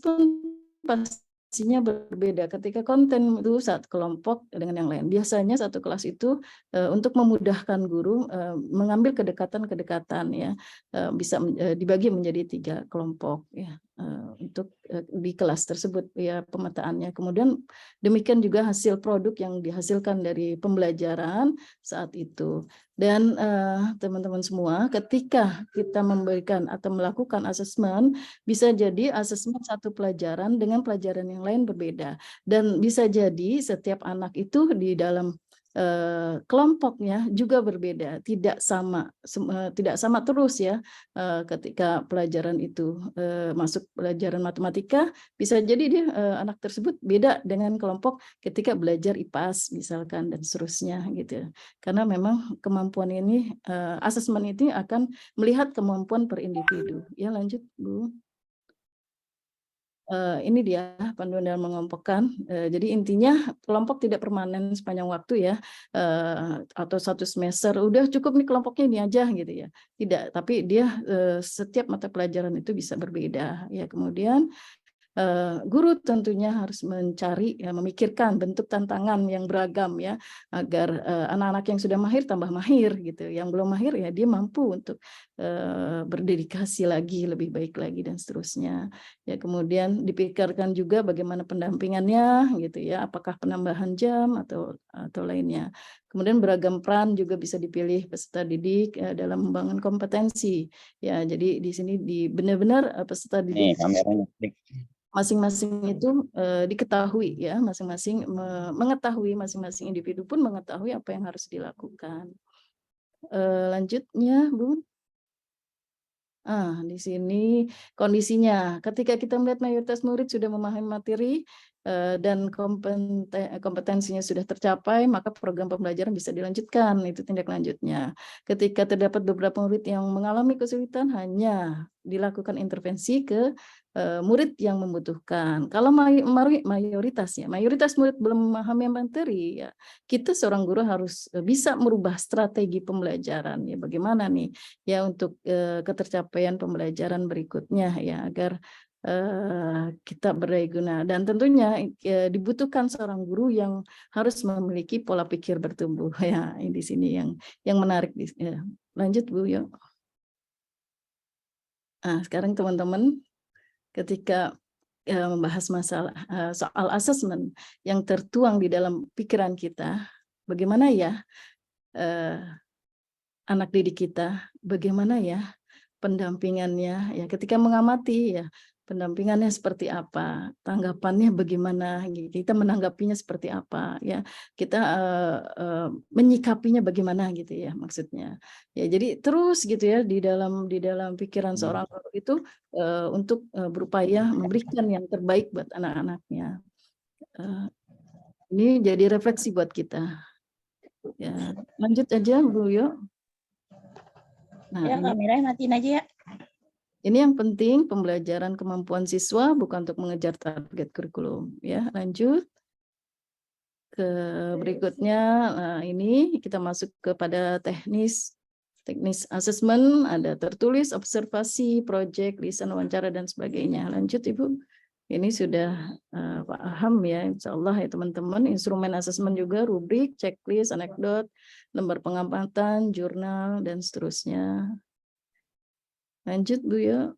[SPEAKER 5] pun pastinya berbeda ketika konten itu saat kelompok dengan yang lain. Biasanya satu kelas itu untuk memudahkan guru mengambil kedekatan-kedekatan ya, bisa dibagi menjadi 3 kelompok ya, untuk di kelas tersebut ya pemetaannya. Kemudian demikian juga hasil produk yang dihasilkan dari pembelajaran saat itu. Dan teman-teman semua, ketika kita memberikan atau melakukan asesmen, bisa jadi asesmen satu pelajaran dengan pelajaran yang lain berbeda. Dan bisa jadi setiap anak itu di dalam kelompoknya juga berbeda, tidak sama terus ya. Ketika pelajaran itu masuk pelajaran matematika, bisa jadi dia anak tersebut beda dengan kelompok ketika belajar IPAS misalkan, dan seterusnya gitu. Karena memang kemampuan ini, asesmen ini akan melihat kemampuan per individu. Ya, lanjut Bu. Ini dia panduan dalam mengelompokkan. Jadi intinya kelompok tidak permanen sepanjang waktu ya, atau 1 semester udah cukup nih kelompoknya ini aja gitu ya. Tidak, tapi dia setiap mata pelajaran itu bisa berbeda ya. Kemudian guru tentunya harus mencari ya, memikirkan bentuk tantangan yang beragam ya, agar anak-anak yang sudah mahir tambah mahir gitu, yang belum mahir ya dia mampu untuk berdedikasi lagi, lebih baik lagi, dan seterusnya ya. Kemudian dipikirkan juga bagaimana pendampingannya gitu ya, apakah penambahan jam atau lainnya. Kemudian beragam peran juga bisa dipilih peserta didik dalam membangun kompetensi ya. Jadi di sini benar-benar peserta didik masing-masing itu diketahui ya, masing-masing mengetahui, masing-masing individu pun mengetahui apa yang harus dilakukan. Lanjutnya Bu. Di sini kondisinya ketika kita melihat mayoritas murid sudah memahami materi dan kompetensinya sudah tercapai, maka program pembelajaran bisa dilanjutkan, itu tindak lanjutnya. Ketika terdapat beberapa murid yang mengalami kesulitan, hanya dilakukan intervensi ke murid yang membutuhkan. Kalau mayoritas murid belum memahami materi ya, kita seorang guru harus bisa merubah strategi pembelajaran ya. Bagaimana nih ya untuk ketercapaian pembelajaran berikutnya ya, agar kita berdaya guna. Dan tentunya dibutuhkan seorang guru yang harus memiliki pola pikir bertumbuh. Ya, di sini yang menarik. Ya. Lanjut Bu, yuk. Nah, sekarang teman-teman ketika membahas masalah soal asesmen yang tertuang di dalam pikiran kita, bagaimana ya anak didik kita, bagaimana ya pendampingannya, ya ketika mengamati ya pendampingannya seperti apa, tanggapannya bagaimana, kita menanggapinya seperti apa, ya kita menyikapinya bagaimana gitu ya maksudnya. Ya jadi terus gitu ya di dalam pikiran seorang guru itu untuk berupaya memberikan yang terbaik buat anak-anaknya. Ini jadi refleksi buat kita. Ya lanjut aja Bu Yo. Nah,
[SPEAKER 4] Ya, kameranya matiin aja ya.
[SPEAKER 5] ini yang penting, pembelajaran kemampuan siswa bukan untuk mengejar target kurikulum. Ya, lanjut ke berikutnya. Nah, ini kita masuk kepada teknis asesmen, ada tertulis, observasi, project, lisan, wawancara, dan sebagainya. Lanjut Ibu. Ini sudah paham ya, insya Allah ya teman-teman. Instrumen asesmen juga, rubrik, checklist, anekdot, lembar pengamatan, jurnal, dan seterusnya. Lanjut Bu ya,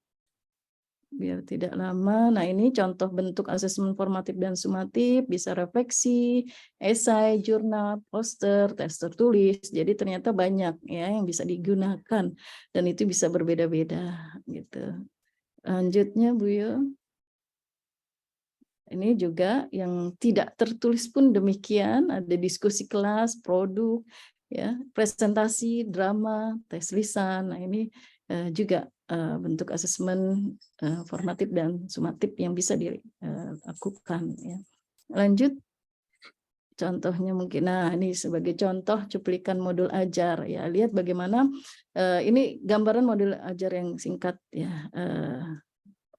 [SPEAKER 5] biar tidak lama. Nah ini contoh bentuk asesmen formatif dan sumatif, bisa refleksi, esai, jurnal, poster, tes tertulis. Jadi ternyata banyak ya yang bisa digunakan dan itu bisa berbeda-beda gitu. Lanjutnya Bu ya. Ini juga yang tidak tertulis pun demikian, ada diskusi kelas, produk, ya, presentasi, drama, tes lisan. Nah ini juga bentuk asesmen formatif dan sumatif yang bisa dilakukan. Ya. Lanjut, contohnya mungkin, nah ini sebagai contoh cuplikan modul ajar. Ya, lihat bagaimana ini gambaran modul ajar yang singkat ya.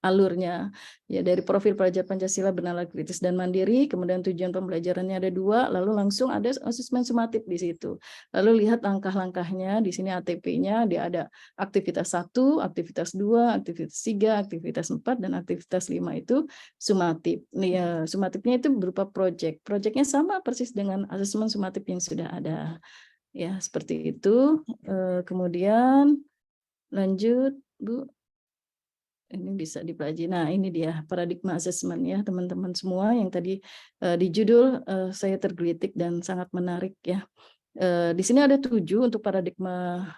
[SPEAKER 5] Alurnya ya dari profil pelajar Pancasila bernalar kritis dan mandiri, kemudian tujuan pembelajarannya ada 2, lalu langsung ada asesmen sumatif di situ. Lalu lihat langkah-langkahnya, di sini ATP-nya dia ada aktivitas 1, aktivitas 2, aktivitas 3, aktivitas 4 dan aktivitas 5 itu sumatif. Nih ya, sumatifnya itu berupa project. Projectnya sama persis dengan asesmen sumatif yang sudah ada. Ya, seperti itu. Kemudian lanjut, Bu. Ini bisa dipelajari. Nah, ini dia paradigma assessment ya, teman-teman semua yang tadi di judul saya tergelitik dan sangat menarik ya. Di sini ada 7 untuk paradigma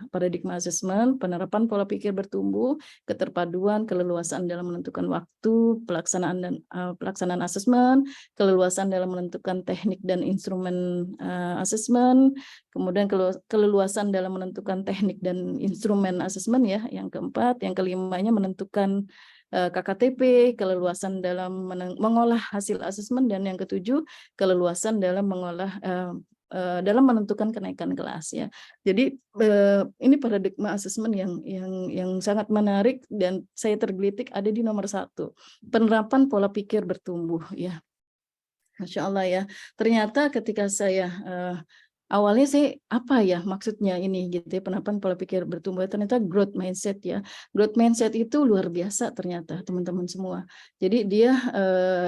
[SPEAKER 5] assessment, penerapan pola pikir bertumbuh, keterpaduan, keleluasan dalam menentukan waktu, pelaksanaan asesmen, keleluasan dalam menentukan teknik dan instrumen asesmen, kemudian keleluasan dalam menentukan teknik dan instrumen asesmen ya, yang keempat, yang kelimanya menentukan KKTP, keleluasan dalam mengolah hasil asesmen, dan yang ketujuh, keleluasan dalam mengolah dalam menentukan kenaikan kelas ya. Jadi ini paradigma asesmen yang sangat menarik dan saya tergelitik ada di nomor 1, penerapan pola pikir bertumbuh ya. Masya Allah ya. Ternyata ketika saya awalnya saya apa ya maksudnya ini gitu ya, penerapan pola pikir bertumbuh, ternyata growth mindset ya. Growth mindset itu luar biasa ternyata teman-teman semua. Jadi dia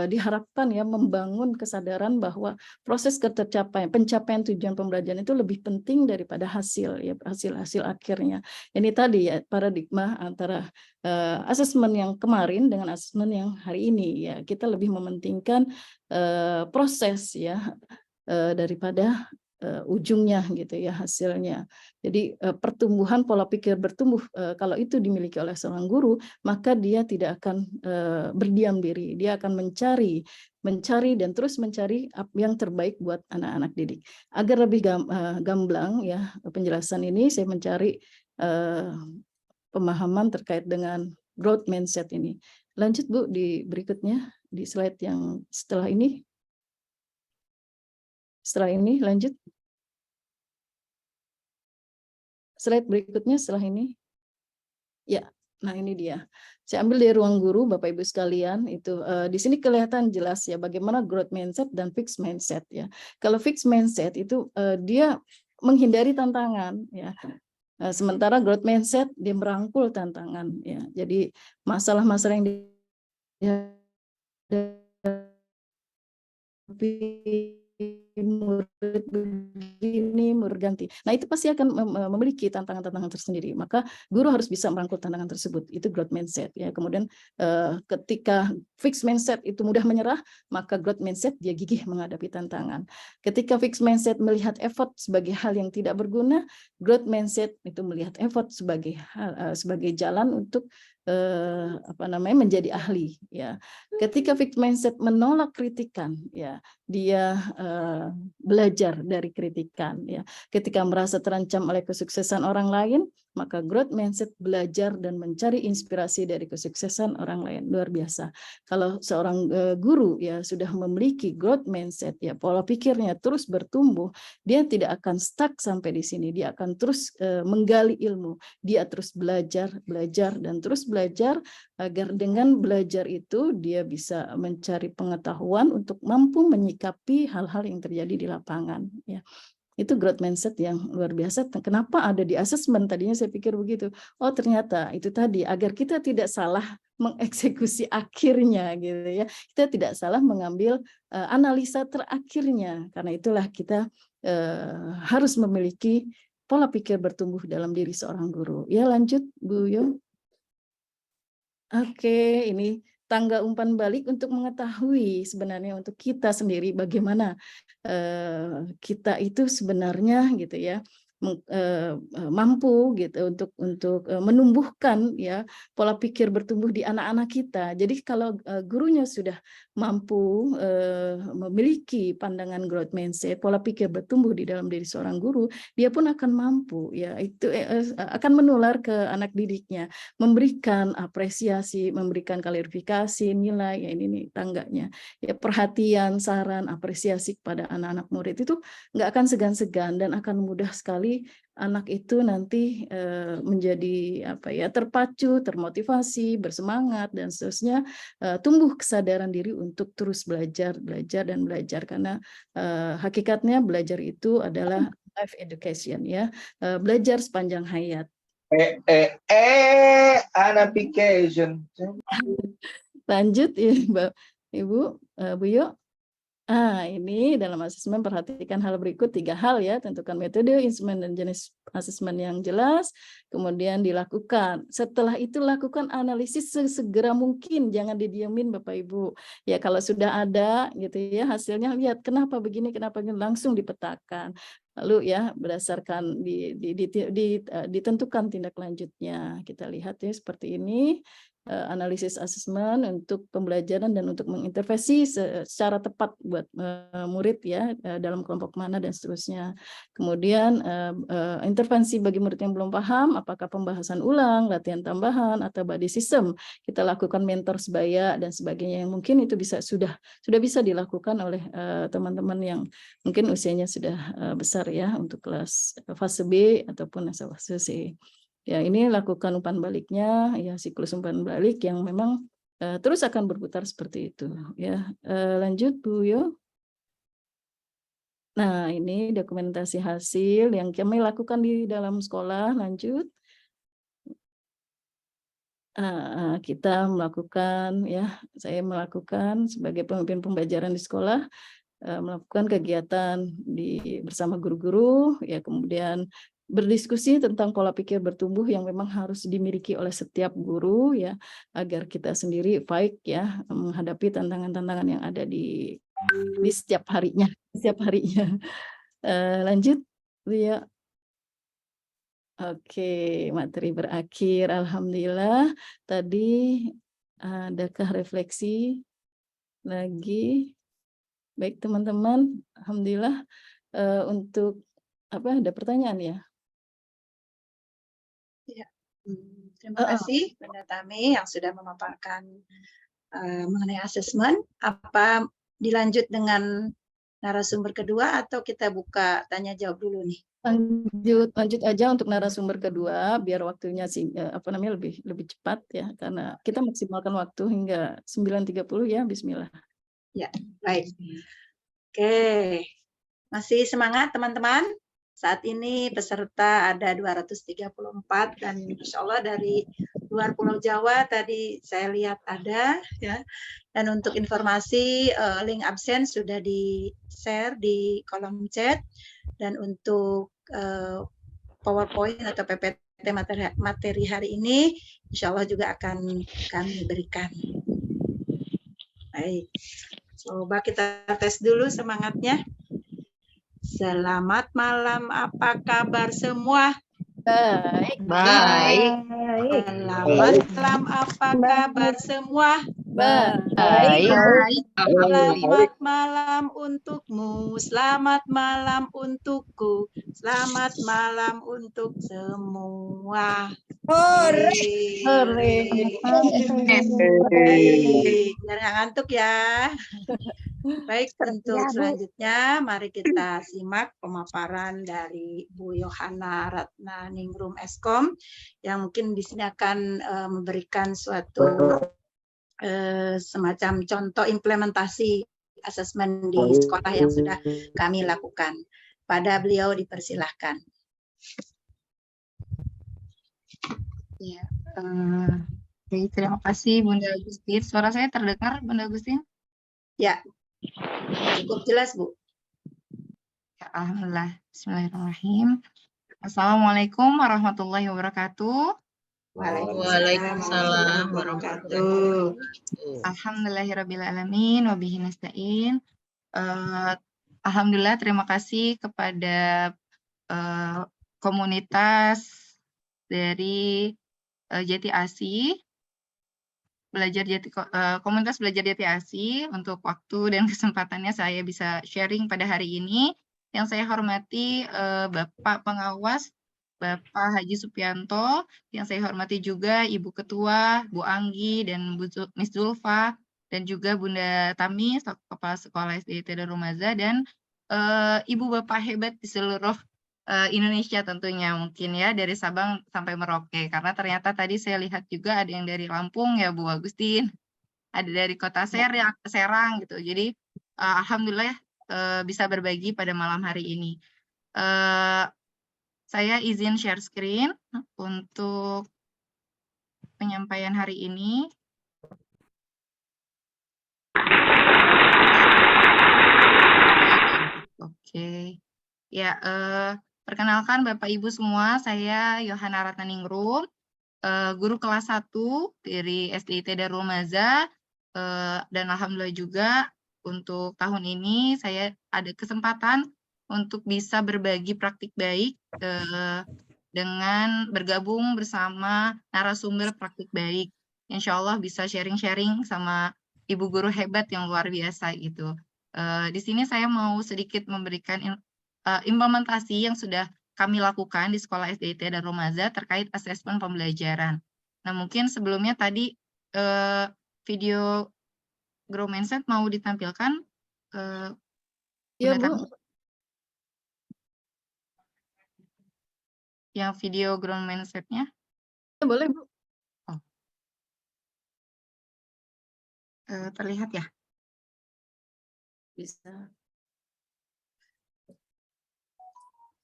[SPEAKER 5] diharapkan ya membangun kesadaran bahwa proses pencapaian tujuan pembelajaran itu lebih penting daripada hasil ya, hasil akhirnya. Ini tadi ya paradigma antara asesmen yang kemarin dengan asesmen yang hari ini ya. Kita lebih mementingkan proses ya daripada ujungnya gitu ya hasilnya. Jadi pertumbuhan pola pikir bertumbuh kalau itu dimiliki oleh seorang guru, maka dia tidak akan berdiam diri, dia akan mencari dan terus mencari yang terbaik buat anak-anak didik. Agar lebih gamblang ya penjelasan ini, saya mencari pemahaman terkait dengan growth mindset ini. Lanjut Bu di berikutnya, di slide yang setelah ini. Setelah ini lanjut. Slide berikutnya setelah ini. Ya, nah ini dia. Saya ambil dari ruang guru Bapak Ibu sekalian itu di sini kelihatan jelas ya bagaimana growth mindset dan fixed mindset ya. Kalau fixed mindset itu dia menghindari tantangan ya. Sementara growth mindset dia merangkul tantangan ya. Jadi masalah-masalah yang murid begini, murid ganti. Nah, itu pasti akan memiliki tantangan-tantangan tersendiri. Maka guru harus bisa merangkul tantangan tersebut. Itu growth mindset ya. Kemudian ketika fixed mindset itu mudah menyerah, maka growth mindset dia gigih menghadapi tantangan. Ketika fixed mindset melihat effort sebagai hal yang tidak berguna, growth mindset itu melihat effort sebagai sebagai jalan untuk menjadi ahli ya. Ketika fixed mindset menolak kritikan ya, dia belajar dari kritikan ya. Ketika merasa terancam oleh kesuksesan orang lain, maka growth mindset belajar dan mencari inspirasi dari kesuksesan orang lain. Luar biasa. Kalau seorang guru ya sudah memiliki growth mindset ya, pola pikirnya terus bertumbuh, dia tidak akan stuck sampai di sini. Dia akan terus menggali ilmu. Dia terus belajar dan terus belajar agar dengan belajar itu dia bisa mencari pengetahuan untuk mampu menyikapi hal-hal yang terjadi di lapangan ya. Itu growth mindset yang luar biasa. Kenapa ada di asesmen? Tadinya saya pikir begitu. Oh, ternyata itu tadi agar kita tidak salah mengeksekusi akhirnya gitu ya. Kita tidak salah mengambil analisa terakhirnya. Karena itulah kita harus memiliki pola pikir bertumbuh dalam diri seorang guru. Ya, lanjut Bu Yung. Oke, ini tangga umpan balik untuk mengetahui sebenarnya untuk kita sendiri bagaimana kita itu sebenarnya gitu ya mampu gitu untuk menumbuhkan ya pola pikir bertumbuh di anak-anak kita. Jadi kalau gurunya sudah mampu memiliki pandangan growth mindset, pola pikir bertumbuh di dalam diri seorang guru, dia pun akan mampu ya itu akan menular ke anak didiknya, memberikan apresiasi, memberikan klarifikasi, nilai ya ini nih tangganya. Ya perhatian, saran, apresiasi kepada anak-anak murid itu nggak akan segan-segan dan akan mudah sekali anak itu nanti menjadi terpacu, termotivasi, bersemangat dan seterusnya, tumbuh kesadaran diri untuk terus belajar karena hakikatnya belajar itu adalah life education ya, belajar sepanjang hayat.
[SPEAKER 3] Application.
[SPEAKER 5] Lanjut ya, Ibu, Bu Yo. Ini dalam asesmen perhatikan hal berikut 3 hal ya, tentukan metode, instrumen dan jenis asesmen yang jelas, kemudian dilakukan. Setelah itu lakukan analisis sesegera mungkin, jangan didiamin Bapak Ibu. Ya kalau sudah ada gitu ya hasilnya, lihat kenapa begini, langsung dipetakan. Lalu ya berdasarkan ditentukan tindak lanjutnya. Kita lihat ya seperti ini. Analisis asesmen untuk pembelajaran dan untuk mengintervensi secara tepat buat murid ya dalam kelompok mana dan seterusnya. Kemudian intervensi bagi murid yang belum paham, apakah pembahasan ulang, latihan tambahan atau body system. Kita lakukan mentor sebaya dan sebagainya yang mungkin itu sudah bisa dilakukan oleh teman-teman yang mungkin usianya sudah besar ya untuk kelas fase B ataupun fase C. Ya, ini lakukan umpan baliknya, ya siklus umpan balik yang memang terus akan berputar seperti itu. Ya, lanjut Bu Yo. Nah, ini dokumentasi hasil yang kami lakukan di dalam sekolah. Lanjut. Kita melakukan, ya, saya melakukan sebagai pemimpin pembelajaran di sekolah, melakukan kegiatan bersama guru-guru, ya kemudian berdiskusi tentang pola pikir bertumbuh yang memang harus dimiliki oleh setiap guru ya agar kita sendiri baik ya menghadapi tantangan-tantangan yang ada di setiap harinya. Lanjut ya. Oke, materi berakhir. Alhamdulillah. Tadi adakah refleksi lagi? Baik teman-teman, alhamdulillah untuk ada pertanyaan ya?
[SPEAKER 1] Ya. Terima kasih Bunda Tami yang sudah memaparkan mengenai asesmen. Apa dilanjut dengan narasumber kedua atau kita buka tanya jawab dulu nih?
[SPEAKER 5] Lanjut aja untuk narasumber kedua biar waktunya lebih cepat ya karena kita maksimalkan waktu hingga 9.30 ya. Bismillah.
[SPEAKER 1] Ya, baik. Oke. Masih semangat teman-teman? Saat ini peserta ada 234 dan insya Allah dari luar Pulau Jawa tadi saya lihat ada ya. Dan untuk informasi link absen sudah di-share di kolom chat, dan untuk PowerPoint atau PPT materi hari ini insya Allah juga akan kami berikan. Baik, coba kita tes dulu semangatnya. Selamat malam, apa kabar semua?
[SPEAKER 5] Baik.
[SPEAKER 6] Baik.
[SPEAKER 1] Selamat malam, apa kabar semua?
[SPEAKER 5] Baik.
[SPEAKER 1] Selamat malam untukmu, selamat malam untukku, selamat malam untuk semua.
[SPEAKER 4] Hore.
[SPEAKER 1] Baik, jangan ngantuk ya. Baik, untuk selanjutnya mari kita simak pemaparan dari Bu Yohana Ratnaningrum Eskom yang mungkin di sini akan memberikan suatu semacam contoh implementasi asesmen di sekolah yang sudah kami lakukan. Pada beliau dipersilahkan.
[SPEAKER 7] Ya, baik, terima kasih Bunda Agustin. Suara saya terdengar, Bunda Agustin?
[SPEAKER 1] Ya, cukup jelas, Bu.
[SPEAKER 7] Ya, alhamdulillah. Bismillahirrahmanirrahim. Assalamualaikum warahmatullahi wabarakatuh.
[SPEAKER 1] Waalaikumsalam warahmatullahi wabarakatuh.
[SPEAKER 7] Alhamdulillahirrabbilalamin wabihi nasta'in. Alhamdulillah, terima kasih kepada komunitas dari Jati Asi, komunitas belajar Jati Asi untuk waktu dan kesempatannya saya bisa sharing pada hari ini. Yang saya hormati Bapak Pengawas, Bapak Haji Supianto, yang saya hormati juga Ibu Ketua, Bu Anggi, dan Miss Zulfa, dan juga Bunda Tami, Kepala Sekolah SDIT Darul Maza, dan Ibu Bapak hebat di seluruh Indonesia tentunya mungkin ya, dari Sabang sampai Merauke, karena ternyata tadi saya lihat juga ada yang dari Lampung ya Bu Agustin, ada dari kota Serang gitu. Jadi alhamdulillah bisa berbagi pada malam hari ini. Saya izin share screen untuk penyampaian hari ini. Oke. Ya, perkenalkan Bapak Ibu semua, saya Yohana Ratnaningrum, guru kelas 1 dari SDIT Darul Maza, dan alhamdulillah juga untuk tahun ini saya ada kesempatan untuk bisa berbagi praktik baik dengan bergabung bersama narasumber praktik baik. Insya Allah bisa sharing-sharing sama ibu guru hebat yang luar biasa gitu. Di sini saya mau sedikit memberikan implementasi yang sudah kami lakukan di sekolah SDIT Darul Maza terkait asesmen pembelajaran. Nah, mungkin sebelumnya tadi video Grow Mindset mau ditampilkan.
[SPEAKER 5] Ya, Bu.
[SPEAKER 7] Yang video Grow Mindset-nya.
[SPEAKER 5] Ya, boleh, Bu.
[SPEAKER 7] Oh. Terlihat ya?
[SPEAKER 5] Bisa.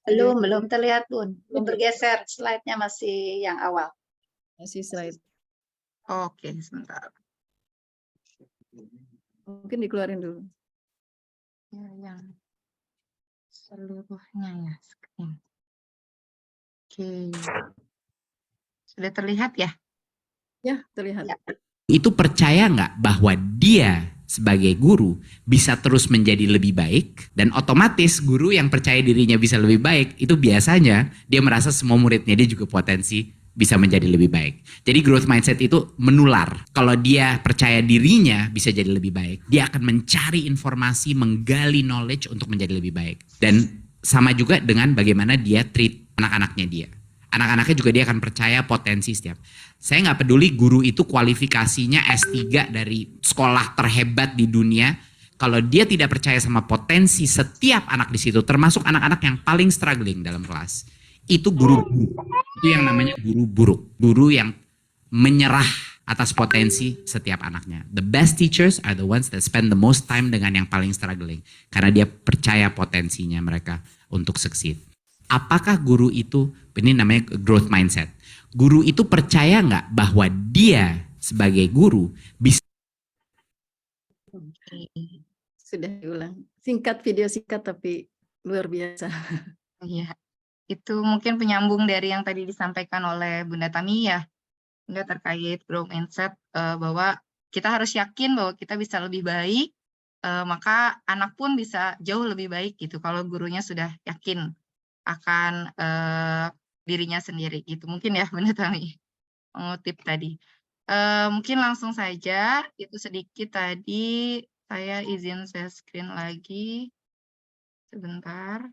[SPEAKER 1] Belum terlihat, Bun. Belum bergeser, slide-nya masih yang awal.
[SPEAKER 5] Masih slide.
[SPEAKER 7] Oke, sebentar.
[SPEAKER 5] Mungkin dikeluarin dulu.
[SPEAKER 7] Ya, yang seluruhnya ya, screen. Oke. Sudah terlihat ya?
[SPEAKER 5] Ya, terlihat.
[SPEAKER 1] Ya.
[SPEAKER 8] Itu percaya nggak bahwa dia sebagai guru bisa terus menjadi lebih baik, dan otomatis guru yang percaya dirinya bisa lebih baik itu biasanya dia merasa semua muridnya dia juga potensi bisa menjadi lebih baik. Jadi growth mindset itu menular. Kalau dia percaya dirinya bisa jadi lebih baik, dia akan mencari informasi, menggali knowledge untuk menjadi lebih baik. Dan sama juga dengan bagaimana dia treat anak-anaknya dia. Anak-anaknya juga dia akan percaya potensi setiap. Saya nggak peduli guru itu kualifikasinya S3 dari sekolah terhebat di dunia. Kalau dia tidak percaya sama potensi setiap anak di situ, termasuk anak-anak yang paling struggling dalam kelas, itu guru buruk. Itu yang namanya guru buruk. Guru yang menyerah atas potensi setiap anaknya. The best teachers are the ones that spend the most time dengan yang paling struggling. Karena dia percaya potensinya mereka untuk succeed. Apakah guru itu, ini namanya growth mindset. Guru itu percaya nggak bahwa dia sebagai guru bisa.
[SPEAKER 7] Oke.
[SPEAKER 5] Sudah diulang. Singkat, video singkat tapi luar biasa.
[SPEAKER 7] Iya, itu mungkin penyambung dari yang tadi disampaikan oleh Bunda Tami ya, Bunda, terkait growth mindset, bahwa kita harus yakin bahwa kita bisa lebih baik, maka anak pun bisa jauh lebih baik gitu kalau gurunya sudah yakin akan dirinya sendiri gitu. Mungkin ya Bunda Tami mengutip tadi. Mungkin langsung saja, itu sedikit tadi, saya izin share screen lagi sebentar.